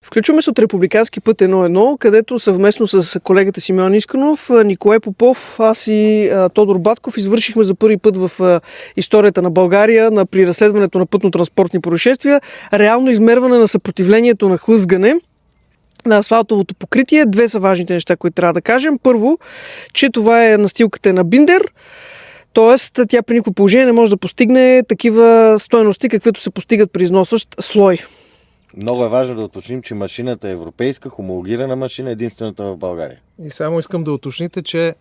Включваме се от републикански път 1-1, където съвместно с колегата Симеон Искренов, Николай Попов, аз и Тодор Батков извършихме за първи път в историята на България при разследването на пътно-транспортни происшествия реално измерване на съпротивлението на хлъзгане на асфалтовото покритие. Две са важните неща, които трябва да кажем. Първо, че това е настилката на биндер, т.е. тя при никакво положение не може да постигне такива стойности, каквито се постигат при износващ слой. Много е важно да уточним, че машината е европейска, хомологирана машина, единствената в България. И само искам да уточните, че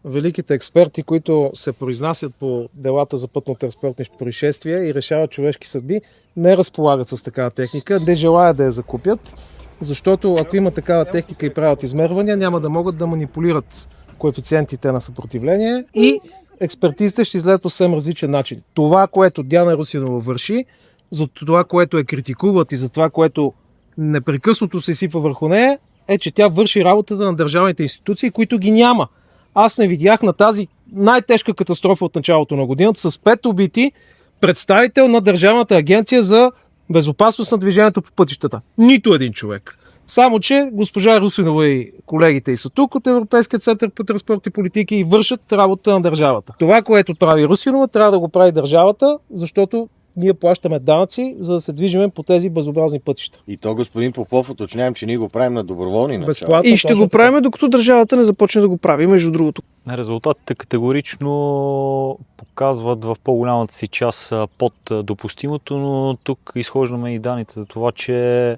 великите експерти, които се произнасят по делата за пътно-транспортни происшествия и решават човешки съдби, не разполагат с такава техника, не желаят да я закупят, защото ако има такава техника и правят измервания, няма да могат да манипулират коефициентите на съпротивление и експертизите ще изгледат по съвсем различен начин. Това, което Диана Русинова върши, за това, което критикуват и за това, което непрекъснато се сипва върху нея, е, че тя върши работата на държавните институции, които ги няма. Аз не видях на тази най-тежка катастрофа от началото на годината с 5 убити представител на Държавната агенция за безопасност на движението по пътищата. Нито един човек. Само, че госпожа Русинова и колегите й са тук от Европейския център по транспорт и политики и вършат работа на държавата. Това, което прави Русинова, трябва да го прави държавата, защото ние плащаме данъци, за да се движим по тези безобразни пътища. И то, господин Попов, уточнявам, че ние го правим на доброволни начала. И ще го правим, докато държавата не започне да го прави, между другото. Резултатите категорично показват в по-голямата си част под допустимото, но тук изхождаме и данните за това, че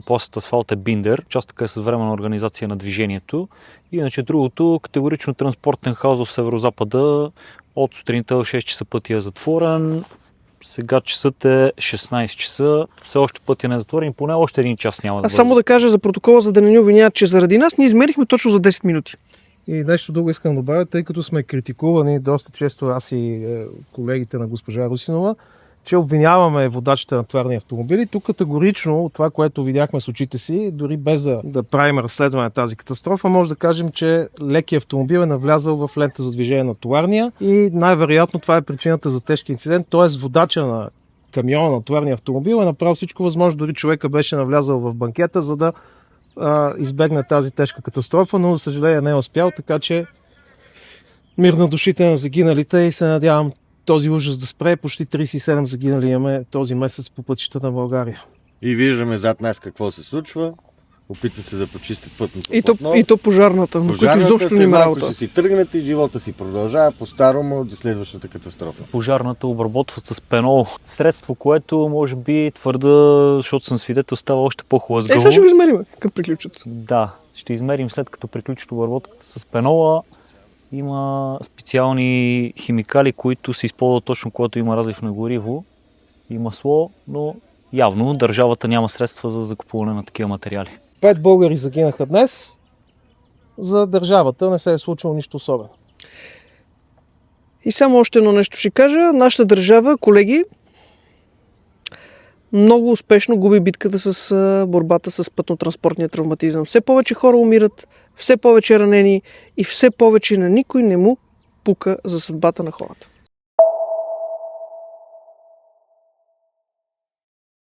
пластът асфалт е биндер, частъка е с временна организация на движението. Иначе другото, категорично транспортен хаос в северозапада, от сутринта в 6 часа пътя е затворен. Сега часът е 16 часа, все още пътя не е затворен, поне още един час няма да бъде. Само да кажа за протокола, за да не ни обвиняват, че заради нас ние измерихме точно за 10 минути. И нещо друго искам да добавя, тъй като сме критикувани доста често аз и колегите на госпожа Русинова, че обвиняваме водачите на товарни автомобили. Тук категорично от това, което видяхме с очите си, дори без да правим разследване на тази катастрофа, може да кажем, че лекият автомобил е навлязал в лента за движение на товарния и най-вероятно това е причината за тежки инцидент, т.е. водача на камиона на товарния автомобил е направил всичко възможно, дори човека беше навлязал в банкета, за да избегне тази тежка катастрофа, но за съжаление не е успял, така че мир на душите на загиналите и се надявам този ужас да спре. Почти 37 загинали имаме този месец по пътищата на България. И виждаме зад нас какво се случва. Опитат се да почистят пътното платно. И то пожарната, на които изобщо не има работа. Ако си тръгнете и живота си продължава по-старому до следващата катастрофа. Пожарната обработват с пенол. Средство, което може би твърда, защото съм свидетел, става още по-хлъзгаво. Сега ще го измерим, като приключат. Да, ще измерим след като приключат обработката с пенола. Има специални химикали, които се използват точно когато има разлив на гориво и масло, но явно държавата няма средства за закупуване на такива материали. 5 българи загинаха днес. За държавата не се е случило нищо особено. И само още едно нещо ще кажа. Нашата държава, колеги, много успешно губи битката с борбата с пътно-транспортния травматизъм. Все повече хора умират, все повече ранени и все повече на никой не му пука за съдбата на хората.